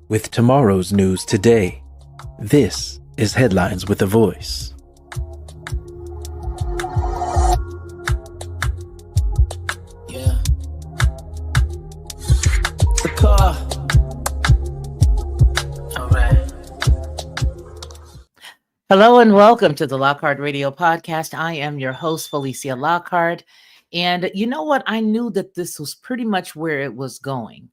With tomorrow's news today, this is Headlines with a Voice. Yeah. The car. All right. Hello and welcome to the Lockhart Radio Podcast. I am your host, Felicia Lockhart. And you know what? I knew that this was pretty much where it was going.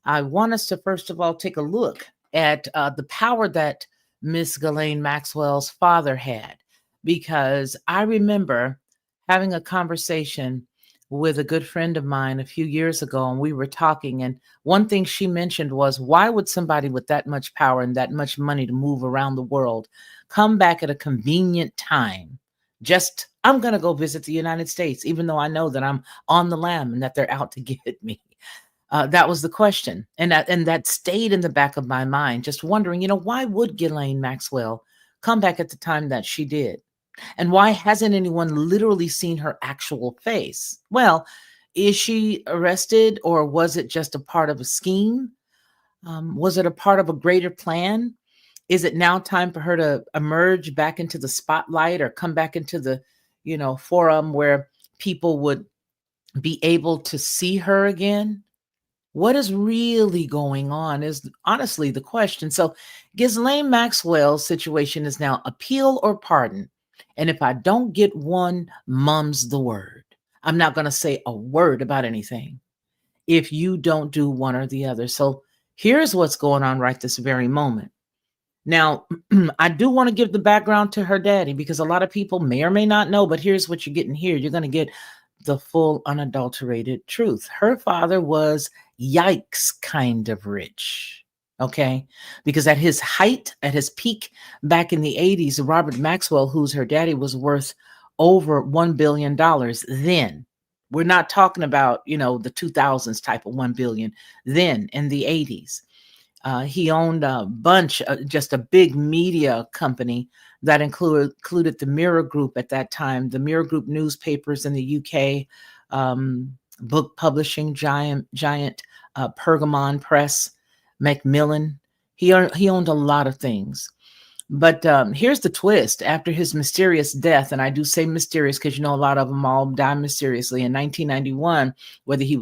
I want us to first of all take a look at the power that Miss Ghislaine Maxwell's father had, because I remember having a conversation with a good friend of mine a few years ago, and we were talking, and one thing she mentioned was, why would somebody with that much power and that much money to move around the world come back at a convenient time? Just, I'm going to go visit the United States, even though I know that I'm on the lam and that they're out to get me. That was the question. And that stayed in the back of my mind, just wondering, why would Ghislaine Maxwell come back at the time that she did? And why hasn't anyone literally seen her actual face? Well, is she arrested, or was it just a part of a scheme? Was it a part of a greater plan? Is it now time for her to emerge back into the spotlight, or come back into the, forum where people would be able to see her again? What is really going on is honestly the question. So Ghislaine Maxwell's situation is now appeal or pardon. And if I don't get one, mum's the word. I'm not going to say a word about anything if you don't do one or the other. So here's what's going on right this very moment. Now, I do want to give the background to her daddy, because a lot of people may or may not know, but here's what you're getting here. You're going to get the full unadulterated truth. Her father was yikes kind of rich. Okay. Because at his height, at his peak back in the 80s, Robert Maxwell, who's her daddy, was worth over $1 billion then. We're not talking about, the 2000s type of 1 billion then in the 80s. He owned a bunch, just a big media company that included the Mirror Group at that time, the Mirror Group newspapers in the UK, book publishing giant Pergamon Press, Macmillan. He owned a lot of things. But here's the twist. After his mysterious death, and I do say mysterious because a lot of them all die mysteriously, in 1991, whether he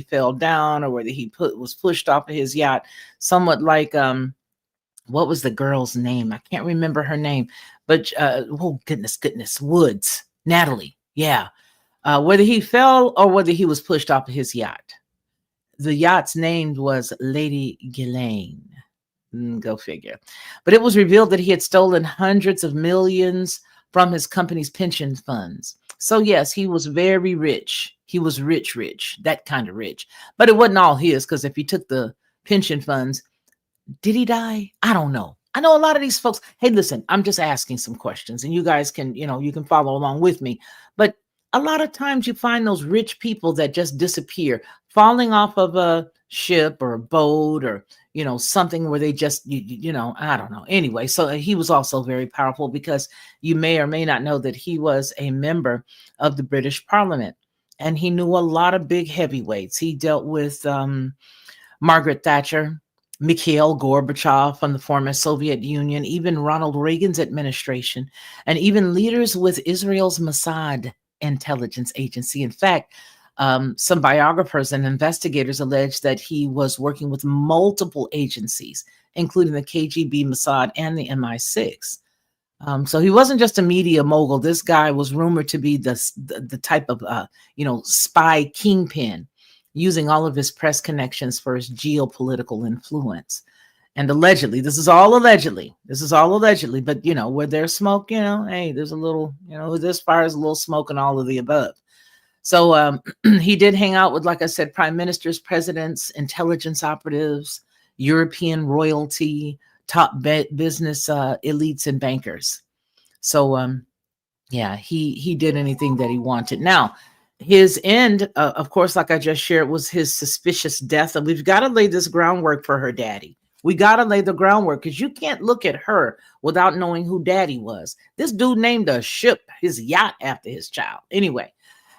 fell down, or whether he was pushed off of his yacht, somewhat like, what was the girl's name? I can't remember her name, but goodness, Woods, Natalie. Yeah. Whether he fell or whether he was pushed off of his yacht. The yacht's name was Lady Ghislaine. Go figure. But it was revealed that he had stolen hundreds of millions from his company's pension funds. So yes, he was very rich. He was rich, that kind of rich. But it wasn't all his, because if he took the pension funds, did he die? I don't know. I know a lot of these folks. Hey, listen, I'm just asking some questions, and you guys can, you can follow along with me. But a lot of times you find those rich people that just disappear, falling off of a ship or a boat, or something where they just, I don't know. Anyway, so he was also very powerful, because you may or may not know that he was a member of the British Parliament, and he knew a lot of big heavyweights. He dealt with Margaret Thatcher, Mikhail Gorbachev from the former Soviet Union, even Ronald Reagan's administration, and even leaders with Israel's Mossad intelligence agency. In fact, some biographers and investigators allege that he was working with multiple agencies, including the KGB, Mossad, and the MI6. So he wasn't just a media mogul. This guy was rumored to be the type of, spy kingpin, using all of his press connections for his geopolitical influence. And allegedly, this is all allegedly, but where there's smoke, hey, there's a little, this fire is a little smoke, and all of the above. So he did hang out with, like I said, prime ministers, presidents, intelligence operatives, European royalty, top business elites, and bankers. So, he did anything that he wanted. Now, his end, of course, like I just shared, was his suspicious death. And we've got to lay this groundwork for her daddy. We got to lay the groundwork, because you can't look at her without knowing who daddy was. This dude named a ship, his yacht, after his child. Anyway,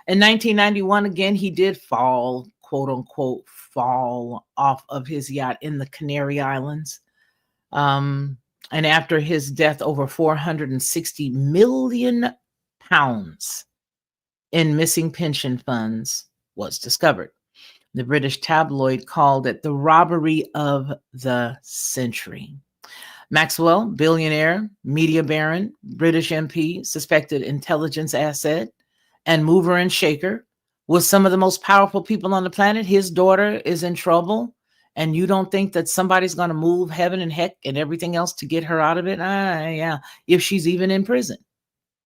in 1991, again, he did fall quote unquote fall off of his yacht in the Canary Islands. Um, and after his death, over 460 million pounds in missing pension funds was discovered. The British tabloid called it the robbery of the century. Maxwell, billionaire, media baron, British MP, suspected intelligence asset, and mover and shaker, was some of the most powerful people on the planet. His daughter is in trouble, and you don't think that somebody's going to move heaven and heck and everything else to get her out of it? Yeah, if she's even in prison.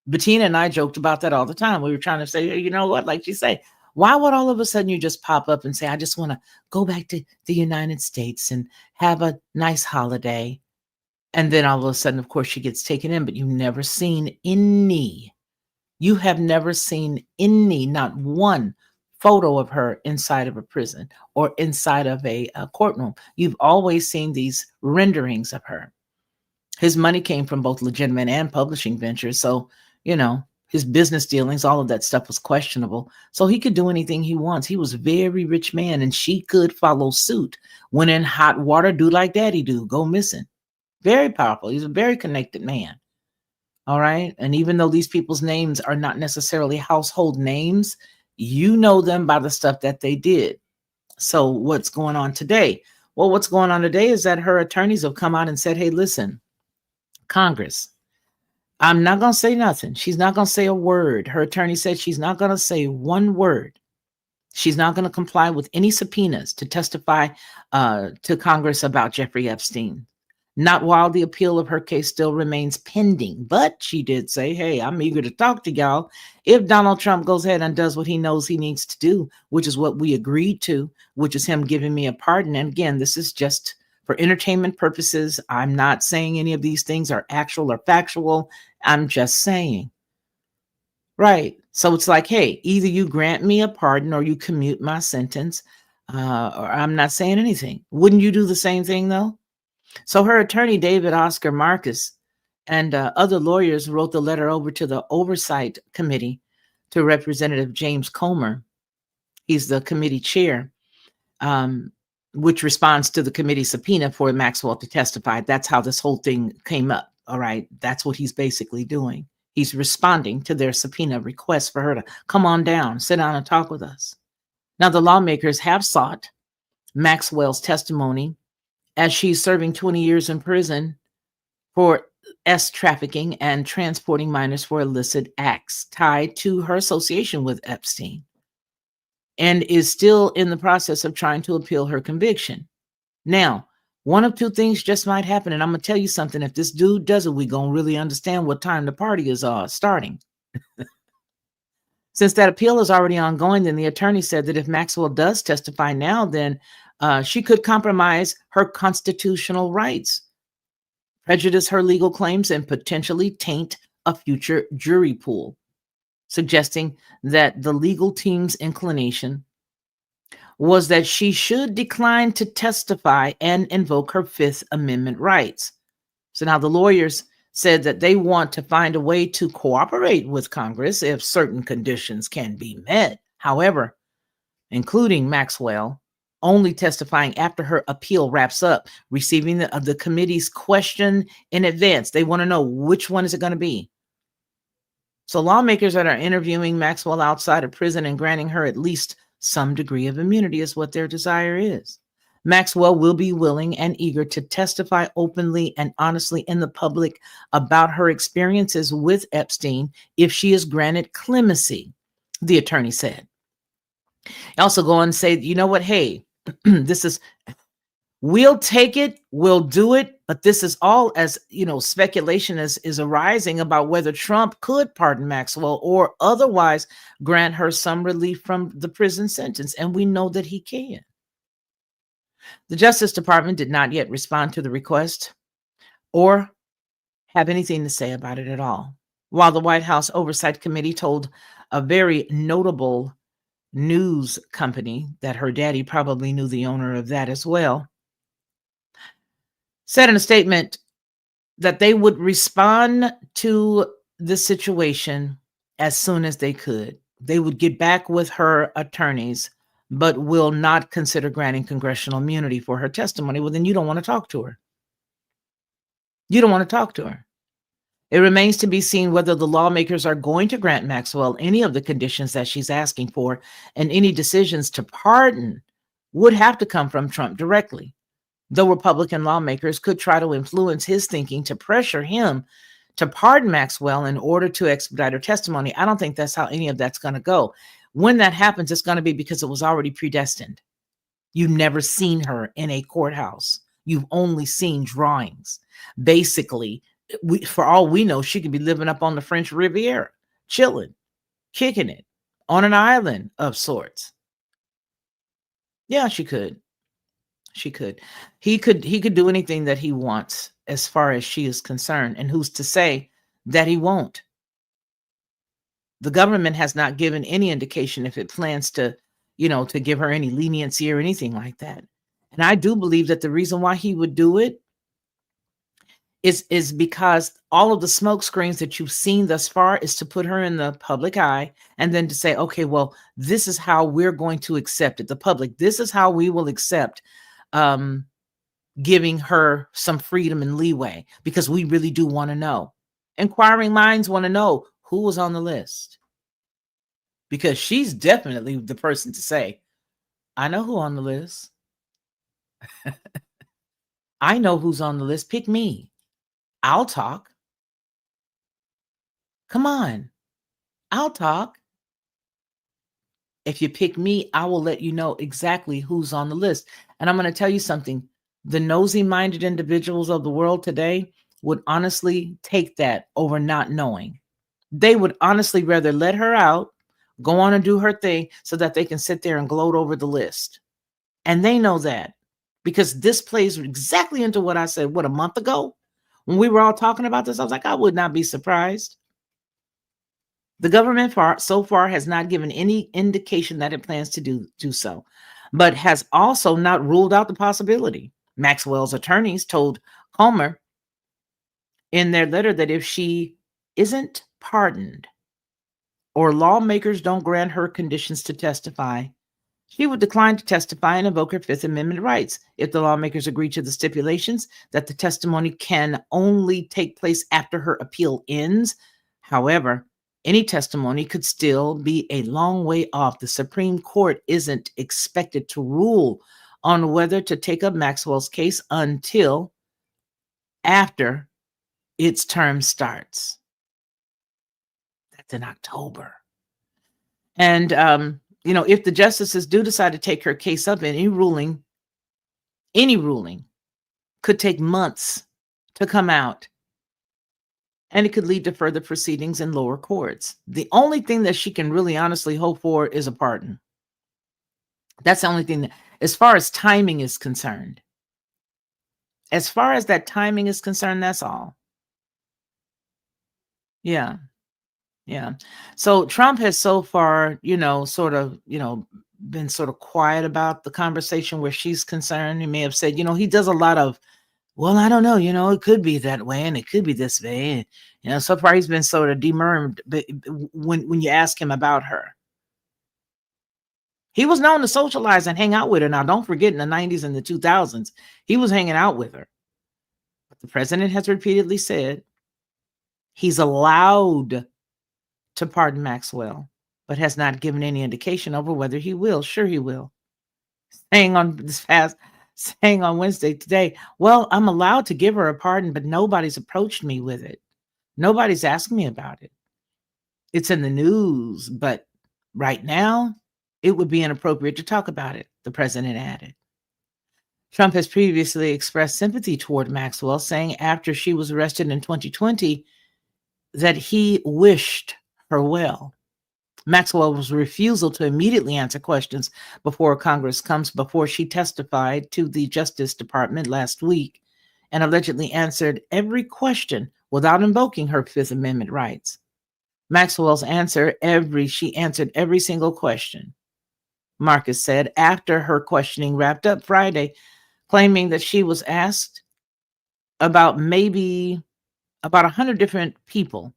Bettina and I joked about that all the time. We were trying to say, you know what, like you say, why would all of a sudden you just pop up and say, I just want to go back to the United States and have a nice holiday? And then all of a sudden, of course, she gets taken in, but you have never seen any, not one photo of her inside of a prison or inside of a courtroom. You've always seen these renderings of her. His money came from both legitimate and publishing ventures. So, his business dealings, all of that stuff was questionable. So he could do anything he wants. He was a very rich man, and she could follow suit. When in hot water, do like daddy do, go missing. Very powerful. He's a very connected man. All right. And even though these people's names are not necessarily household names, you know them by the stuff that they did. So what's going on today? Well, what's going on today is that her attorneys have come out and said, hey, listen, Congress, I'm not going to say nothing. She's not going to say a word. Her attorney said she's not going to say one word. She's not going to comply with any subpoenas to testify to Congress about Jeffrey Epstein. Not while the appeal of her case still remains pending. But she did say, hey, I'm eager to talk to y'all if Donald Trump goes ahead and does what he knows he needs to do, which is what we agreed to, which is him giving me a pardon. And again, this is just for entertainment purposes. I'm not saying any of these things are actual or factual. I'm just saying. Right. So it's like, hey, either you grant me a pardon or you commute my sentence, or I'm not saying anything. Wouldn't you do the same thing, though? So her attorney, David Oscar Marcus, and other lawyers wrote the letter over to the Oversight Committee to Representative James Comer. He's the committee chair, which responds to the committee subpoena for Maxwell to testify. That's how this whole thing came up. All right. That's what he's basically doing. He's responding to their subpoena request for her to come on down, sit down and talk with us. Now, the lawmakers have sought Maxwell's testimony as she's serving 20 years in prison for trafficking and transporting minors for illicit acts tied to her association with Epstein, and is still in the process of trying to appeal her conviction. Now, one of two things just might happen, and I'm going to tell you something. If this dude does it, we're going to really understand what time the party is starting. Since that appeal is already ongoing, then the attorney said that if Maxwell does testify now, then she could compromise her constitutional rights, prejudice her legal claims, and potentially taint a future jury pool, suggesting that the legal team's inclination was that she should decline to testify and invoke her Fifth Amendment rights. So now the lawyers said that they want to find a way to cooperate with Congress if certain conditions can be met. However, including Maxwell only testifying after her appeal wraps up, receiving the committee's question in advance. They want to know which one is it going to be. So lawmakers that are interviewing Maxwell outside of prison and granting her at least some degree of immunity is what their desire is. Maxwell will be willing and eager to testify openly and honestly in the public about her experiences with Epstein if she is granted clemency, the attorney said. Also go on and say, you know what, hey, we'll take it, we'll do it, but this is all, as speculation is arising about whether Trump could pardon Maxwell or otherwise grant her some relief from the prison sentence, and we know that he can. The Justice Department did not yet respond to the request or have anything to say about it at all, while the White House Oversight Committee told a very notable news company that her daddy probably knew the owner of that as well, said in a statement that they would respond to the situation as soon as they could. They would get back with her attorneys but will not consider granting congressional immunity for her testimony. Well, then you don't want to talk to her. You don't want to talk to her. It remains to be seen whether the lawmakers are going to grant Maxwell any of the conditions that she's asking for, and any decisions to pardon would have to come from Trump directly. Though Republican lawmakers could try to influence his thinking to pressure him to pardon Maxwell in order to expedite her testimony, I don't think that's how any of that's going to go. When that happens, it's going to be because it was already predestined. You've never seen her in a courthouse. You've only seen drawings. Basically, for all we know, she could be living up on the French Riviera, chilling, kicking it on an island of sorts. Yeah, she could. She could. He could do anything that he wants as far as she is concerned. And who's to say that he won't? The government has not given any indication if it plans to, to give her any leniency or anything like that. And I do believe that the reason why he would do it is because all of the smoke screens that you've seen thus far is to put her in the public eye, and then to say, okay, well, this is how we're going to accept it. The public, this is how we will accept giving her some freedom and leeway, because we really do want to know. Inquiring minds want to know who was on the list, because she's definitely the person to say, I know who on the list. I know who's on the list. Pick me. I'll talk. Come on. I'll talk. If you pick me, I will let you know exactly who's on the list. And I'm going to tell you something. The nosy-minded individuals of the world today would honestly take that over not knowing. They would honestly rather let her out, go on and do her thing, so that they can sit there and gloat over the list. And they know that, because this plays exactly into what I said, a month ago? When we were all talking about this, I was like, I would not be surprised. The government so far has not given any indication that it plans to do so, but has also not ruled out the possibility. Maxwell's attorneys told Comer in their letter that if she isn't pardoned, or lawmakers don't grant her conditions to testify, she would decline to testify and invoke her Fifth Amendment rights. If the lawmakers agree to the stipulations that the testimony can only take place after her appeal ends, however, any testimony could still be a long way off. The Supreme Court isn't expected to rule on whether to take up Maxwell's case until after its term starts. That's in October. And, if the justices do decide to take her case up, any ruling could take months to come out. And it could lead to further proceedings in lower courts. The only thing that she can really honestly hope for is a pardon. That's the only thing as far as timing is concerned. As far as that timing is concerned, that's all. Yeah. Yeah. So Trump has so far, been sort of quiet about the conversation where she's concerned. He may have said, he does a lot of, well, I don't know, it could be that way and it could be this way. And, so far he's been sort of demurred when you ask him about her. He was known to socialize and hang out with her. Now, don't forget, in the 90s and the 2000s, he was hanging out with her. But the president has repeatedly said he's allowed to pardon Maxwell, but has not given any indication over whether he will. Sure, he will. Saying on Wednesday today, well, I'm allowed to give her a pardon, but nobody's approached me with it. Nobody's asked me about it. It's in the news, but right now, it would be inappropriate to talk about it, the president added. Trump has previously expressed sympathy toward Maxwell, saying after she was arrested in 2020 that he wished her well. Maxwell's refusal to immediately answer questions before Congress comes before she testified to the Justice Department last week and allegedly answered every question without invoking her Fifth Amendment rights. Maxwell's she answered every single question, Marcus said after her questioning wrapped up Friday, claiming that she was asked about maybe about 100 different people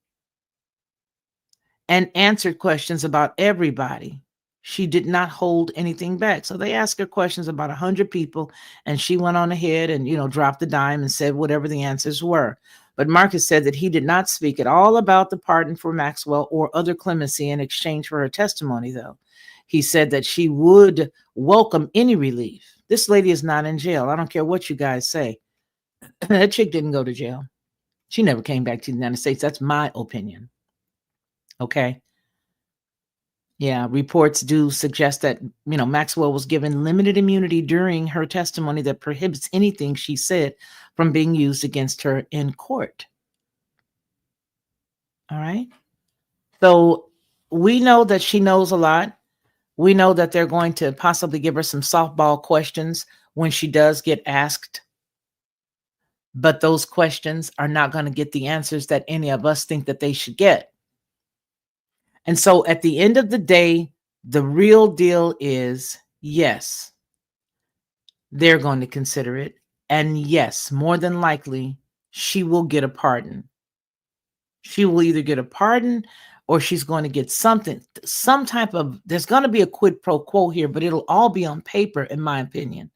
and answered questions about everybody. She did not hold anything back. So they asked her questions about 100 people, and she went on ahead and, dropped the dime and said whatever the answers were. But Marcus said that he did not speak at all about the pardon for Maxwell or other clemency in exchange for her testimony, though. He said that she would welcome any relief. This lady is not in jail. I don't care what you guys say. That chick didn't go to jail. She never came back to the United States. That's my opinion. Okay. Yeah, reports do suggest that, Maxwell was given limited immunity during her testimony that prohibits anything she said from being used against her in court. All right. So we know that she knows a lot. We know that they're going to possibly give her some softball questions when she does get asked. But those questions are not going to get the answers that any of us think that they should get. And so at the end of the day, the real deal is, yes, they're going to consider it. And yes, more than likely, she will get a pardon. She will either get a pardon or she's going to get something, some type of, there's going to be a quid pro quo here, but it'll all be on paper, in my opinion.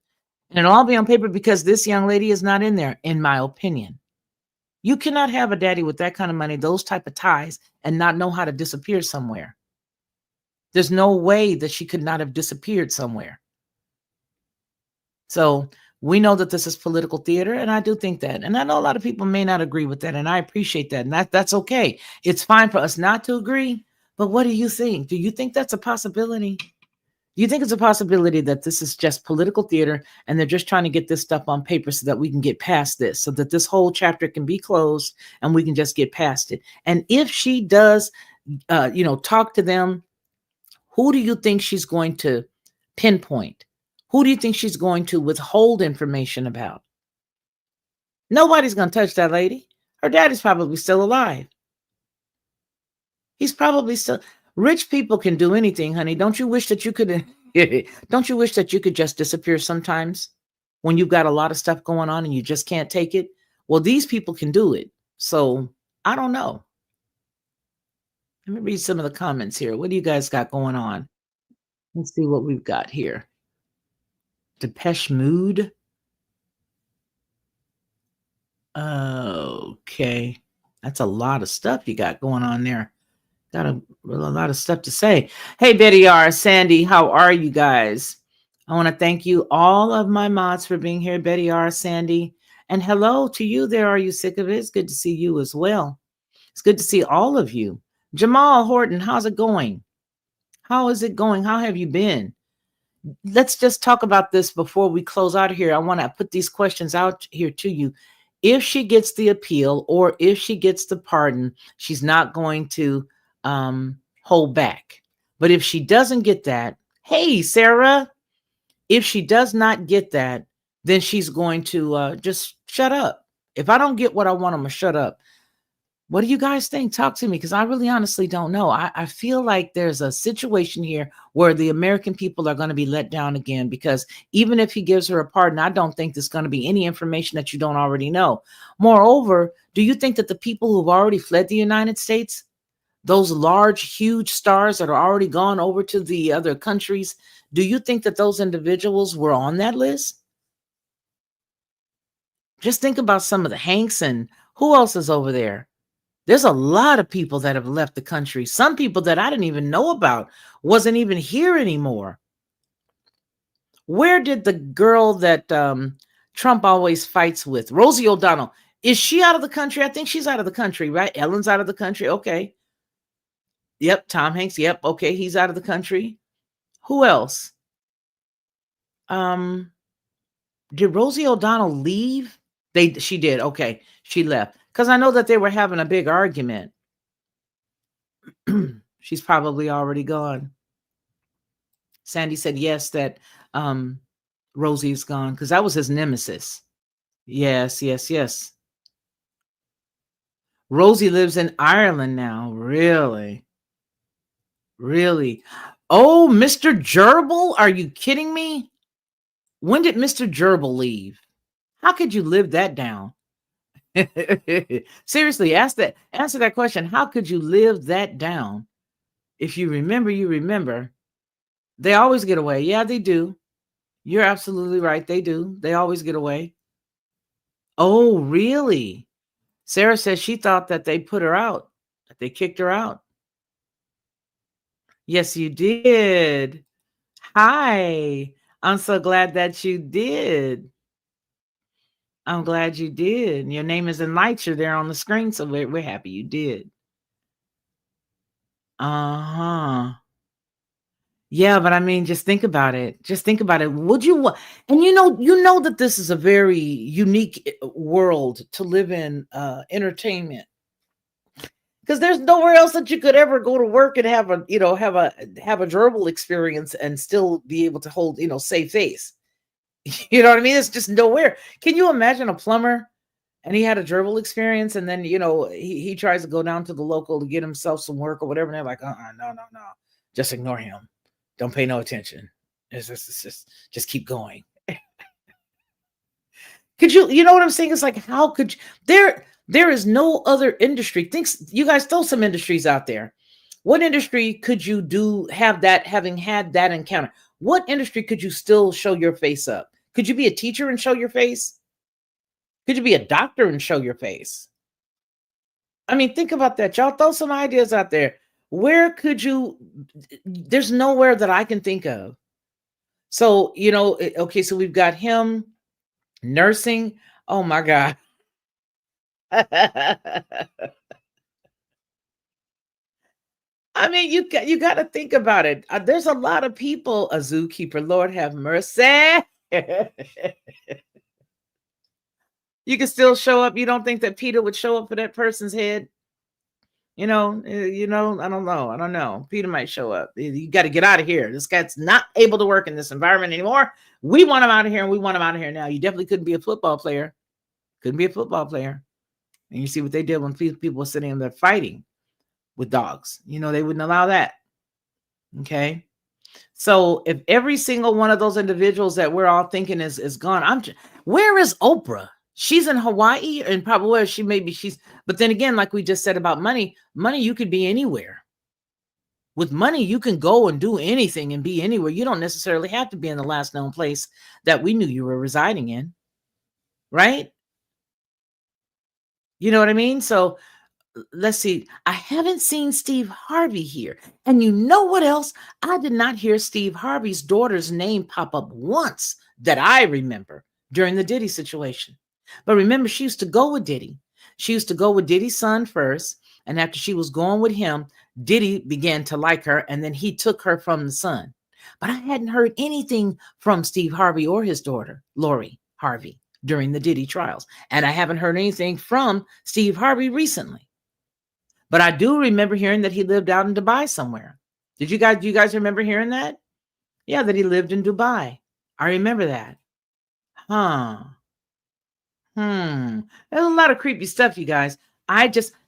And it'll all be on paper because this young lady is not in there, in my opinion. You cannot have a daddy with that kind of money, those type of ties, and not know how to disappear somewhere. There's no way that she could not have disappeared somewhere. So we know that this is political theater, and I do think that. And I know a lot of people may not agree with that, and I appreciate that. And that's okay. It's fine for us not to agree, but what do you think? Do you think that's a possibility? Do you think it's a possibility that this is just political theater and they're just trying to get this stuff on paper so that we can get past this, so that this whole chapter can be closed and we can just get past it? And if she does, talk to them, who do you think she's going to pinpoint? Who do you think she's going to withhold information about? Nobody's going to touch that lady. Her daddy's probably still alive. He's probably still. Rich people can do anything, honey. Don't you wish that you could? Don't you wish that you could just disappear sometimes when you've got a lot of stuff going on and you just can't take it? Well, these people can do it. So I don't know. Let me read some of the comments here. What do you guys got going on? Let's see what we've got here. Depeche Mood. Okay. That's a lot of stuff you got going on there. Got a lot of stuff to say. Hey, Betty R, Sandy, how are you guys? I want to thank you, all of my mods, for being here. Betty R, Sandy, and hello to you there. Are you sick of it? It's good to see you as well. It's good to see all of you. Jamal Horton, how's it going? How is it going? How have you been? Let's just talk about this before we close out here. I want to put these questions out here to you. If she gets the appeal or if she gets the pardon, she's not going to hold back. But if she doesn't get that, hey, Sarah, if she does not get that, then she's going to just shut up. If I don't get what I want, I'm going to shut up. What do you guys think? Talk to me, because I really honestly don't know. I feel like there's a situation here where the American people are going to be let down again, because even if he gives her a pardon, I don't think there's going to be any information that you don't already know. Moreover, do you think that the people who've already fled the United States, those large, huge stars that are already gone over to the other countries, do you think that those individuals were on that list? Just think about some of the Hanks and who else is over there. There's a lot of people that have left the country. Some people that I didn't even know about wasn't even here anymore. Where did the girl that Trump always fights with, Rosie O'Donnell, is she out of the country? I think she's out of the country, right? Ellen's out of the country. Okay. Yep. Tom Hanks. Yep. Okay. He's out of the country. Who else? Did Rosie O'Donnell leave? She did. Okay. She left. Because I know that they were having a big argument. She's probably already gone. Sandy said yes, that Rosie's gone, because that was his nemesis. Yes. Rosie lives in Ireland now. Really? Oh, Mr. Gerbil? Are you kidding me? When did Mr. Gerbil leave? How could you live that down? Seriously, answer that question. How could you live that down? If you remember, you remember. They always get away. Yeah, they do. You're absolutely right. They do. They always get away. Oh, really? Sarah says she thought that they put her out, that they kicked her out. Yes, you did. Hi. I'm so glad that you did. I'm glad you did. Your name is in lights. You're there on the screen, so we're happy you did. Uh-huh. Yeah, but I mean, just think about it. Just think about it. Would you and you know that this is a very unique world to live in, entertainment. Because there's nowhere else that you could ever go to work and have a gerbil experience and still be able to hold, save face. You know what I mean? It's just nowhere. Can you imagine a plumber and he had a gerbil experience and then he tries to go down to the local to get himself some work or whatever, and they're like, no, no, no. Just ignore him. Don't pay no attention. Just keep going. Could you know what I'm saying? It's like, how could you, there is no other industry. You guys throw some industries out there. What industry could you having had that encounter? What industry could you still show your face up? Could you be a teacher and show your face? Could you be a doctor and show your face? I mean, think about that. Y'all throw some ideas out there. Where could you? There's nowhere that I can think of. So, okay, so we've got him nursing. Oh my God. I mean, you got to think about it. There's a lot of people, a zookeeper, Lord have mercy. You can still show up. You don't think that Peter would show up for that person's head? I don't know. I don't know. Peter might show up. You got to get out of here. This guy's not able to work in this environment anymore. We want him out of here, and we want him out of here now. You definitely couldn't be a football player. Couldn't be a football player. And you see what they did when people were sitting there fighting with dogs. They wouldn't allow that. Okay. So if every single one of those individuals that we're all thinking is gone, where is Oprah? She's in Hawaii, and probably where but then again, like we just said about money, you could be anywhere. With money, you can go and do anything and be anywhere. You don't necessarily have to be in the last known place that we knew you were residing in. Right? You know what I mean? So let's see. I haven't seen Steve Harvey here. And you know what else? I did not hear Steve Harvey's daughter's name pop up once that I remember during the Diddy situation. But remember, she used to go with Diddy. She used to go with Diddy's son first. And after she was going with him, Diddy began to like her. And then he took her from the son. But I hadn't heard anything from Steve Harvey or his daughter, Lori Harvey, during the Diddy trials. And I haven't heard anything from Steve Harvey recently. But I do remember hearing that he lived out in Dubai somewhere. Do you guys remember hearing that? Yeah, that he lived in Dubai. I remember that. There's a lot of creepy stuff, you guys.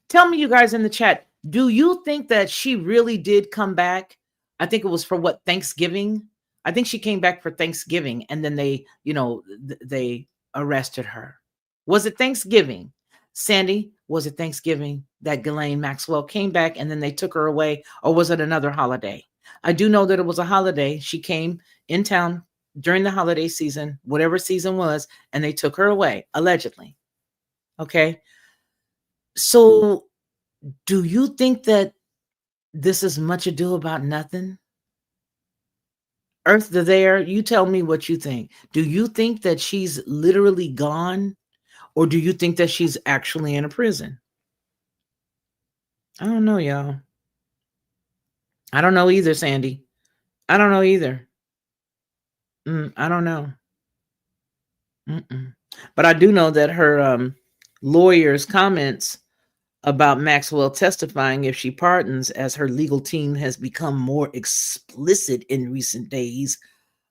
Tell me, you guys in the chat, do you think that she really did come back? I think it was for Thanksgiving? I think she came back for Thanksgiving, and then they arrested her. Was it Thanksgiving? Sandy, was it Thanksgiving that Ghislaine Maxwell came back and then they took her away, or was it another holiday? I do know that it was a holiday. She came in town during the holiday season, whatever season was, and they took her away, allegedly. Okay. So do you think that this is much ado about nothing? Earth to there, you tell me what you think. Do you think that she's literally gone? Or do you think that she's actually in a prison? I don't know, y'all. I don't know either, Sandy. I don't know either. I don't know. But I do know that her lawyer's comments about Maxwell testifying if she pardons, as her legal team has become more explicit in recent days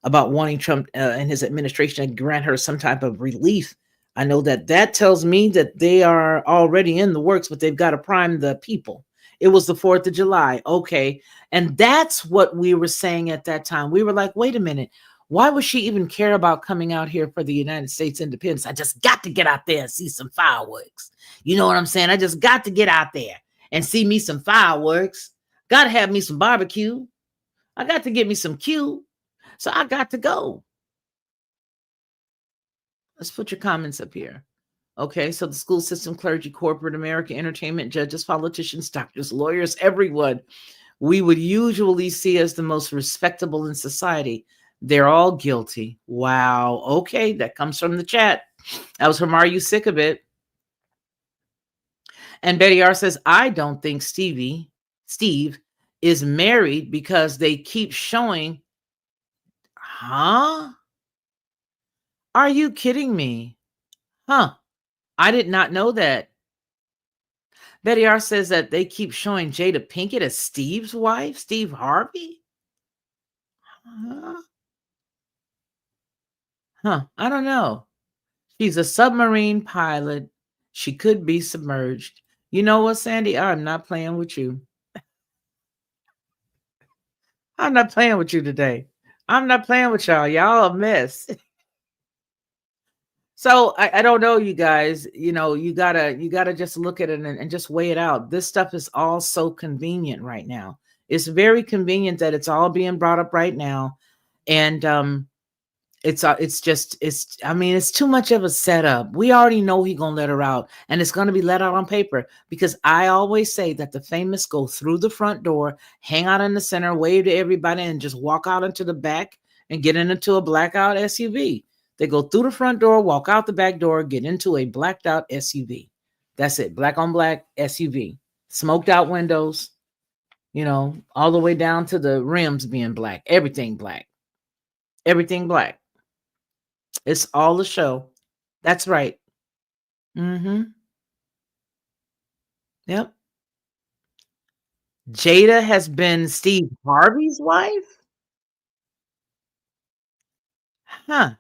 about wanting Trump and his administration to grant her some type of relief. I know that tells me that they are already in the works, but they've got to prime the people. It was the 4th of July. Okay. And that's what we were saying at that time. We were like, wait a minute. Why would she even care about coming out here for the United States independence? I just got to get out there and see some fireworks. You know what I'm saying? I just got to get out there and see me some fireworks. Got to have me some barbecue. I got to get me some Q. So I got to go. Let's put your comments up here. Okay, so the school system, clergy, corporate America, entertainment, judges, politicians, doctors, lawyers, everyone we would usually see as the most respectable in society. They're all guilty. Wow. Okay, that comes from the chat. That was from Are You Sick of It? And Betty R says, I don't think Steve is married because they keep showing. Huh? Are you kidding me? Huh. I did not know that. Betty R says that they keep showing Jada Pinkett as Steve's wife, Steve Harvey. Huh? I don't know. She's a submarine pilot. She could be submerged. You know what, Sandy? I'm not playing with you. I'm not playing with you today. I'm not playing with y'all. Y'all a mess. So I don't know, you guys. You gotta just look at it and just weigh it out. This stuff is all so convenient right now. It's very convenient that it's all being brought up right now, and it's too much of a setup. We already know he's gonna let her out, and it's gonna be let out on paper, because I always say that the famous go through the front door, hang out in the center, wave to everybody, and just walk out into the back and get into a blackout SUV. They go through the front door, walk out the back door, get into a blacked out SUV. That's it. Black on black SUV. Smoked out windows, all the way down to the rims being black. Everything black. Everything black. It's all a show. That's right. Mm-hmm. Yep. Jada has been Steve Harvey's wife? Huh.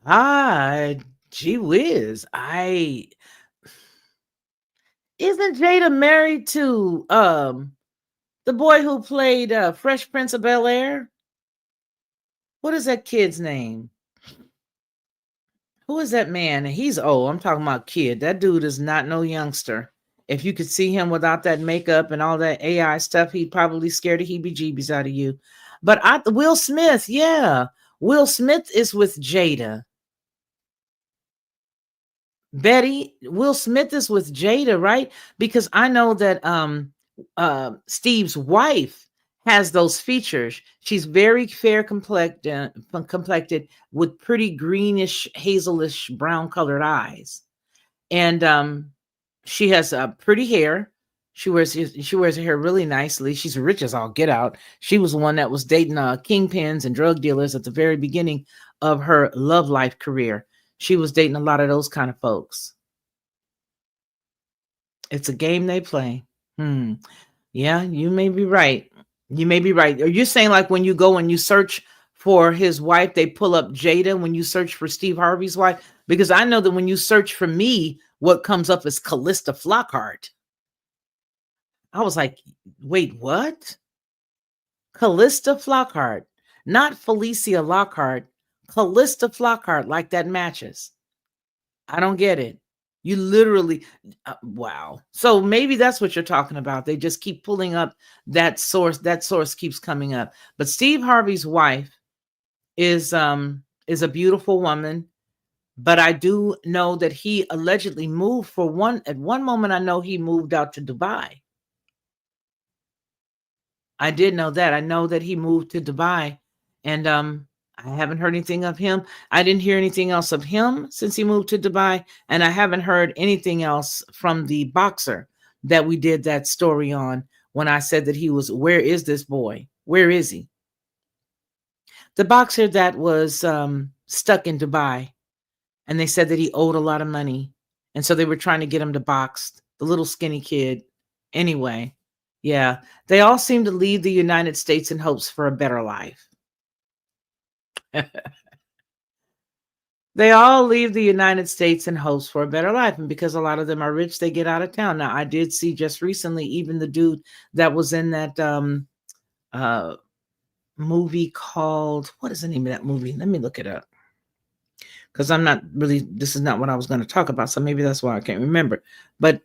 Ah, gee whiz. Isn't Jada married to the boy who played Fresh Prince of Bel-Air? What is that kid's name? Who is that man? He's old. I'm talking about kid. That dude is not no youngster. If you could see him without that makeup and all that AI stuff, he'd probably scare the heebie-jeebies out of you. But Will Smith, yeah. Will Smith is with Jada. Betty, Will Smith is with Jada, right? Because I know that Steve's wife has those features. She's very fair complected with pretty greenish, hazelish, brown colored eyes. And she has pretty hair. She wears her hair really nicely. She's rich as all get out. She was the one that was dating kingpins and drug dealers at the very beginning of her love life career. She was dating a lot of those kind of folks. It's a game they play. Yeah, you may be right. You may be right. Are you saying like when you go and you search for his wife, they pull up Jada when you search for Steve Harvey's wife? Because I know that when you search for me, what comes up is Callista Flockhart. I was like, wait, what? Callista Flockhart, not Felicia Lockhart. Callista Flockhart, like that matches. I don't get it. You literally, wow. So maybe that's what you're talking about. They just keep pulling up that source. That source keeps coming up. But Steve Harvey's wife is a beautiful woman. But I do know that he allegedly moved at one moment. I know he moved out to Dubai. I did know that. I know that he moved to Dubai, and I haven't heard anything of him. I didn't hear anything else of him since he moved to Dubai, and I haven't heard anything else from the boxer that we did that story on when I said that he was, where is this boy? Where is he? The boxer that was stuck in Dubai, and they said that he owed a lot of money, and so they were trying to get him to box, the little skinny kid. Anyway, yeah, they all seem to leave the United States in hopes for a better life. They all leave the United States in hopes for a better life. And because a lot of them are rich, they get out of town. Now, I did see just recently, even the dude that was in that movie called, what is the name of that movie? Let me look it up. Because this is not what I was going to talk about. So maybe that's why I can't remember. But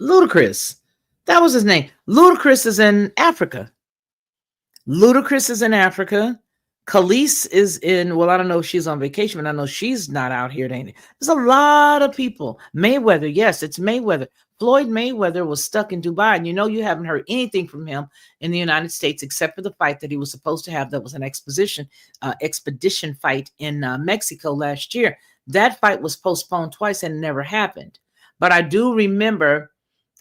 Ludacris, That was his name. Ludacris is in Africa. Ludacris is in Africa. Khalees is in, well, I don't know if she's on vacation, but I know she's not out here. There's a lot of people. Mayweather, yes, it's Mayweather. Floyd Mayweather was stuck in Dubai, and you haven't heard anything from him in the United States except for the fight that he was supposed to have. That was an expedition fight in Mexico last year. That fight was postponed twice and never happened. But I do remember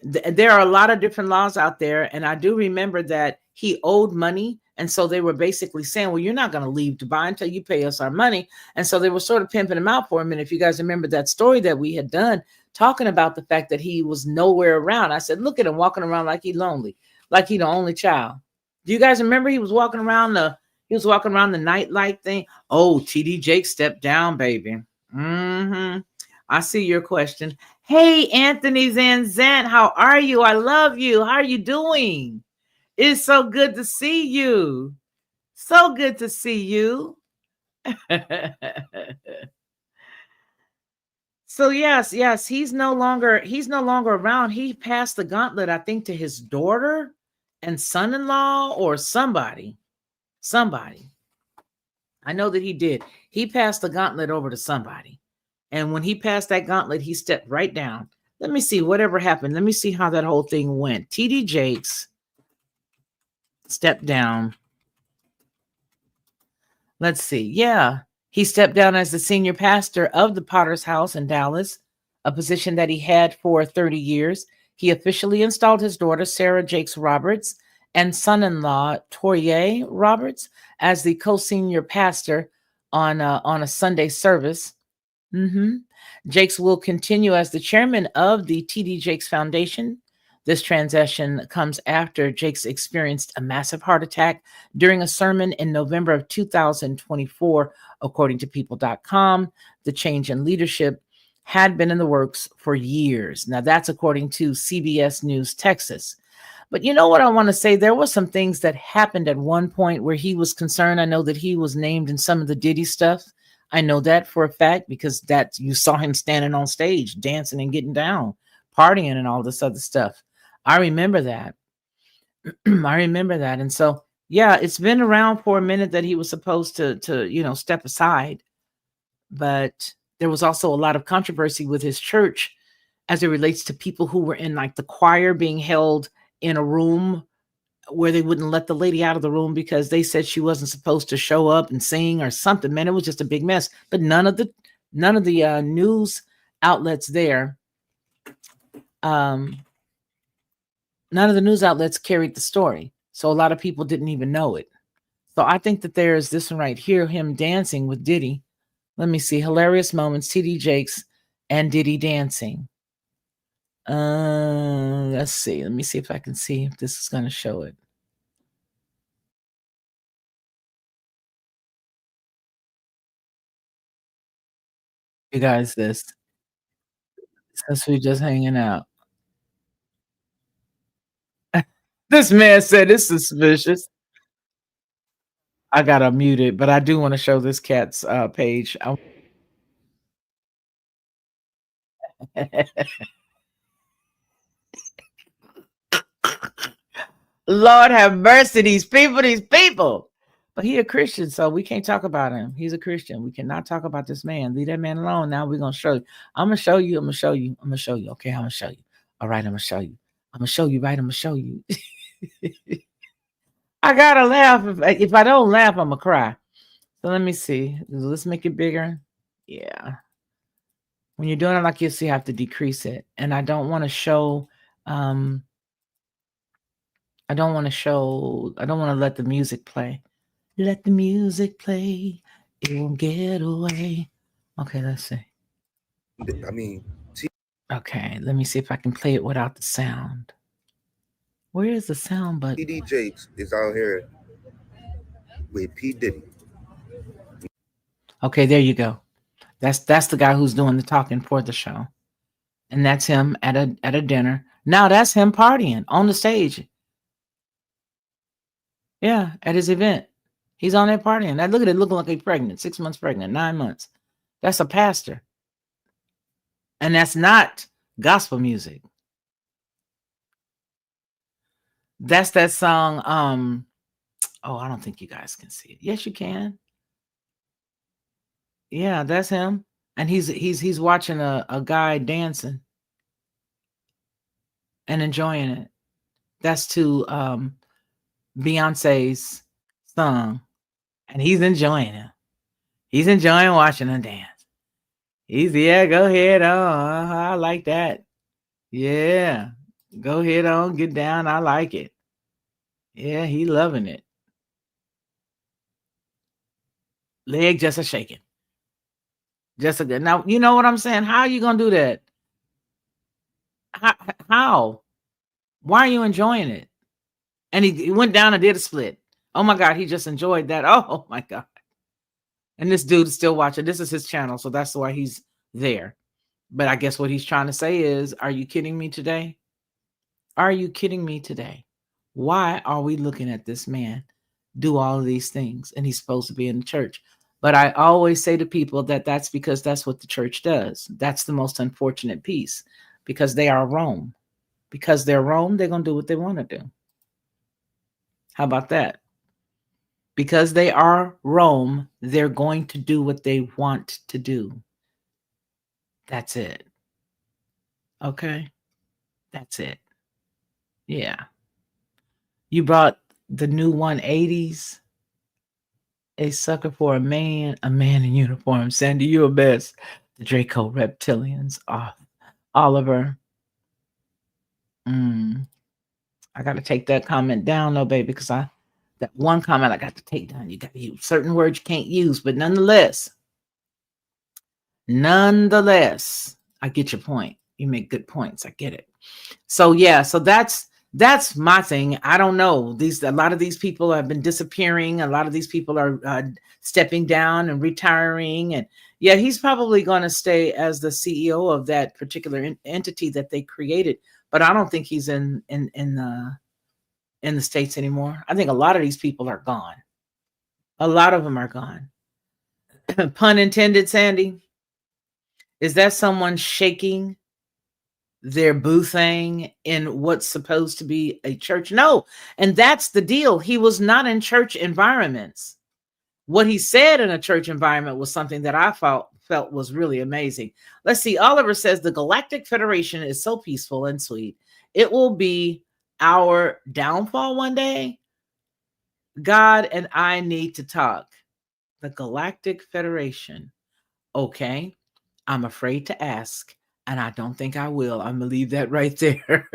there are a lot of different laws out there, and I do remember that he owed money, and so they were basically saying, well, you're not going to leave Dubai until you pay us our money. And so they were sort of pimping him out for him. And if you guys remember that story that we had done talking about the fact that he was nowhere around, I said, look at him walking around like he's lonely, like he's the only child. Do you guys remember he was walking around the nightlight thing? Oh, TD Jake stepped down, baby. I see your question. Hey, Anthony Zanzant, how are you? I love you. How are you doing? It's so good to see you. So good to see you. So yes, he's no longer around. He passed the gauntlet, I think, to his daughter and son-in-law or somebody. I know that he did. He passed the gauntlet over to somebody. And when he passed that gauntlet, he stepped right down. Let me see whatever happened. Let me see how that whole thing went. TD Jakes stepped down. Let's see. Yeah, he stepped down as the senior pastor of the Potter's House in Dallas, a position that he had for 30 years. He officially installed his daughter, Sarah Jakes Roberts, and son-in-law, Toye Roberts, as the co-senior pastor on a Sunday service. Jakes will continue as the chairman of the TD Jakes Foundation. This transition comes after Jakes experienced a massive heart attack during a sermon in November of 2024, according to people.com. The change in leadership had been in the works for years. Now, that's according to CBS News Texas. But you know what I want to say? There were some things that happened at one point where he was concerned. I know that he was named in some of the Diddy stuff. I know that for a fact because that you saw him standing on stage, dancing and getting down, partying and all this other stuff. I remember that. And so, yeah, it's been around for a minute that he was supposed to step aside. But there was also a lot of controversy with his church as it relates to people who were in like the choir being held in a room where they wouldn't let the lady out of the room because they said she wasn't supposed to show up and sing or something. Man, it was just a big mess. But none of the news outlets there, none of the news outlets carried the story. So a lot of people didn't even know it. So I think that there's this one right here, him dancing with Diddy. Let me see. Hilarious moments, TD Jakes and Diddy dancing. Let's see. Let me see if I can see if this is going to show it. You guys, this since we're just hanging out. This man said it's suspicious. I gotta mute it, but I do want to show this cat's page. Lord have mercy, these people. But he a Christian, so we can't talk about him. He's a Christian. We cannot talk about this man. Leave that man alone. Now we're gonna show you. I'm gonna show you. Okay, I'm gonna show you. All right, I'm gonna show you. I'm gonna show you, right? I'm gonna show you. I gotta laugh. If I don't laugh, I'm gonna cry. So let me see. Let's make it bigger. Yeah. When you're doing it like this, you have to decrease it. And I don't want to show I don't want to let the music play. Let the music play. It won't get away. Okay, let's see. Okay, let me see if I can play it without the sound. Where is the sound button? TD Jakes is out here with P. Diddy. Okay, there you go. That's the guy who's doing the talking for the show. And that's him at a dinner. Now that's him partying on the stage. Yeah, at his event. He's on there partying. Now look at it, looking like he's pregnant, 6 months pregnant, 9 months. That's a pastor. And that's not gospel music. That's that song. Oh, I don't think you guys can see it. Yes, you can. Yeah, that's him. And he's watching a guy dancing and enjoying it. That's to Beyonce's song. And he's enjoying it. He's enjoying watching her dance. Yeah, go ahead on. I like that. Yeah. Go ahead on, get down. I like it. Yeah, he loving it. Leg just a shaking. Just a good. Now, you know what I'm saying? How are you gonna do that? How? Why are you enjoying it? And he went down and did a split. Oh my God, he just enjoyed that. Oh my God. And this dude is still watching. This is his channel, so that's why he's there. But I guess what he's trying to say is, are you kidding me today? Are you kidding me today? Why are we looking at this man do all of these things? And he's supposed to be in the church. But I always say to people that that's because that's what the church does. That's the most unfortunate piece, because they are Rome. Because they're Rome, they're going to do what they want to do. How about that? Because they are Rome, they're going to do what they want to do. That's it. Okay? That's it. Yeah. You brought the new 180s. A sucker for a man in uniform. Sandy, you're best. The Draco Reptilians. Oliver. I got to take that comment down, though, baby, because that one comment I got to take down. You got to use certain words you can't use, but nonetheless, I get your point. You make good points. I get it. So yeah, so that's my thing. I don't know. A lot of these people have been disappearing. A lot of these people are stepping down and retiring. And yeah, he's probably going to stay as the CEO of that particular entity that they created. But I don't think he's in the States anymore. I think a lot of these people are gone. A lot of them are gone. Pun intended, Sandy. Is that someone shaking their boo thing in what's supposed to be a church? No. And that's the deal. He was not in church environments. What he said in a church environment was something that I felt was really amazing. Let's see. Oliver says the Galactic Federation is so peaceful and sweet. It will be our downfall one day. God and I need to talk. The Galactic Federation. Okay. I'm afraid to ask, and I don't think I will. I'm going to leave that right there.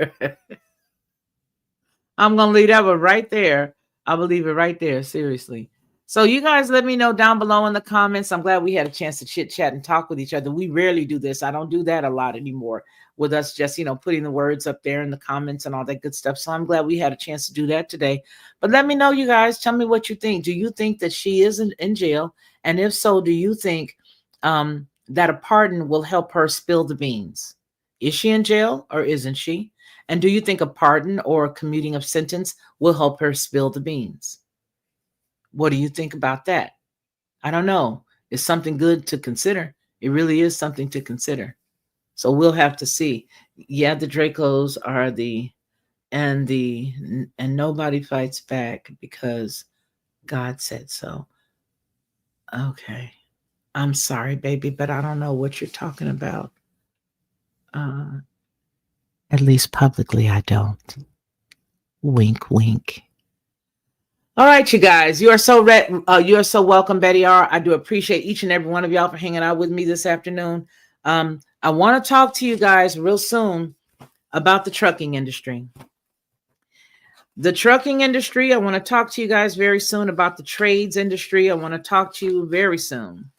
I'm going to leave that one right there. I will leave it right there. Seriously. So you guys let me know down below in the comments. I'm glad we had a chance to chit chat and talk with each other. We rarely do this. I don't do that a lot anymore with us just, putting the words up there in the comments and all that good stuff. So I'm glad we had a chance to do that today. But let me know, you guys. Tell me what you think. Do you think that she is in jail? And if so, do you think that a pardon will help her spill the beans? Is she in jail or isn't she? And do you think a pardon or a commuting of sentence will help her spill the beans? What do you think about that? I don't know. It's something good to consider. It really is something to consider. So we'll have to see. Yeah, the Dracos are and nobody fights back because God said so. Okay. I'm sorry, baby, but I don't know what you're talking about. At least publicly, I don't. Wink, wink. All right, you guys, you are so welcome, Betty R. I do appreciate each and every one of y'all for hanging out with me this afternoon. I want to talk to you guys real soon about the trucking industry. The trucking industry, I want to talk to you guys very soon about the trades industry. I want to talk to you very soon.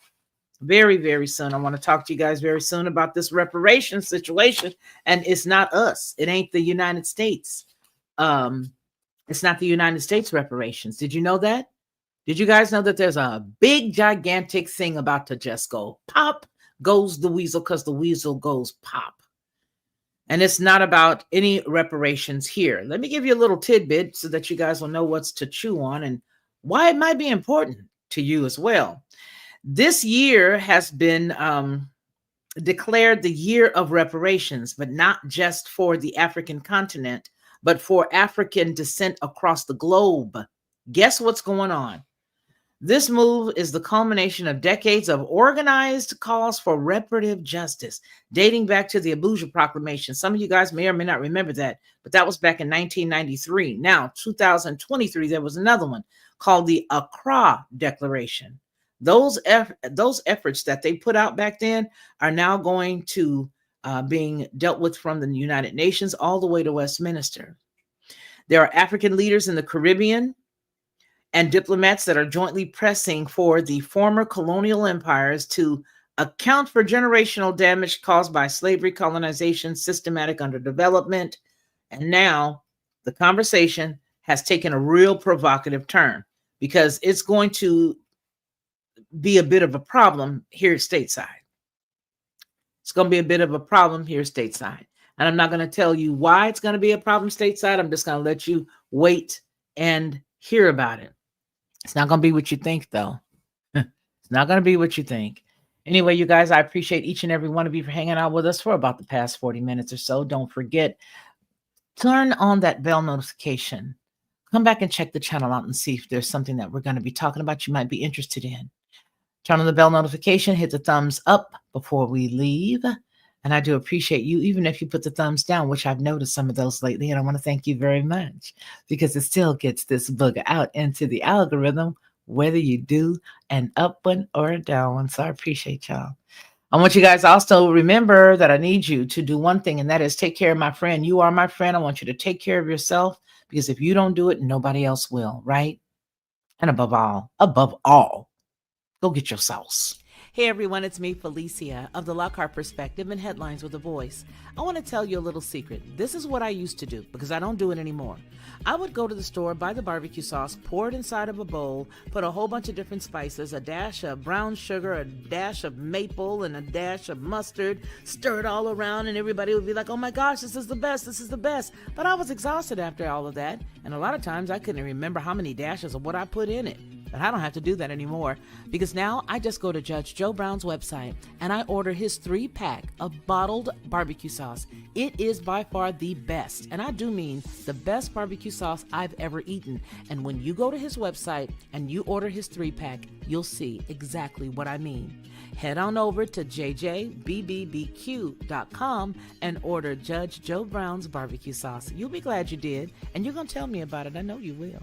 Very, very soon. I want to talk to you guys very soon about this reparations situation. And it's not us. It ain't the United States. It's not the United States reparations. Did you know that? Did you guys know that there's a big, gigantic thing about to just go pop goes the weasel because the weasel goes pop. And it's not about any reparations here. Let me give you a little tidbit so that you guys will know what's to chew on and why it might be important to you as well. This year has been declared the year of reparations, but not just for the African continent, but for African descent across the globe. Guess what's going on? This move is the culmination of decades of organized calls for reparative justice, dating back to the Abuja Proclamation. Some of you guys may or may not remember that, but that was back in 1993. Now, 2023, there was another one called the Accra Declaration. Those efforts that they put out back then are now going to being dealt with from the United Nations all the way to Westminster. There are African leaders in the Caribbean and diplomats that are jointly pressing for the former colonial empires to account for generational damage caused by slavery, colonization, systematic underdevelopment. And now the conversation has taken a real provocative turn because it's going to be a bit of a problem here stateside. It's going to be a bit of a problem here stateside. And I'm not going to tell you why it's going to be a problem stateside. I'm just going to let you wait and hear about it. It's not going to be what you think, though. It's not going to be what you think. Anyway, you guys, I appreciate each and every one of you for hanging out with us for about the past 40 minutes or so. Don't forget, turn on that bell notification. Come back and check the channel out and see if there's something that we're going to be talking about you might be interested in. Turn on the bell notification, hit the thumbs up before we leave. And I do appreciate you, even if you put the thumbs down, which I've noticed some of those lately. And I want to thank you very much because it still gets this booger out into the algorithm, whether you do an up one or a down one. So I appreciate y'all. I want you guys also remember that I need you to do one thing, and that is take care of my friend. You are my friend. I want you to take care of yourself because if you don't do it, nobody else will, right? And above all, go get your sauce. Hey everyone, it's me, Felicia, of the Lockhart Perspective and Headlines with a Voice. I want to tell you a little secret. This is what I used to do because I don't do it anymore. I would go to the store, buy the barbecue sauce, pour it inside of a bowl, put a whole bunch of different spices, a dash of brown sugar, a dash of maple, and a dash of mustard, stir it all around, and everybody would be like, oh my gosh, this is the best, this is the best. But I was exhausted after all of that, and a lot of times I couldn't remember how many dashes of what I put in it. But I don't have to do that anymore because now I just go to Judge Joe Brown's website and I order his 3-pack of bottled barbecue sauce. It is by far the best, and I do mean the best barbecue sauce I've ever eaten. And when you go to his website and you order his 3-pack, you'll see exactly what I mean. Head on over to jjbbbbq.com and order Judge Joe Brown's barbecue sauce. You'll be glad you did, and you're going to tell me about it. I know you will.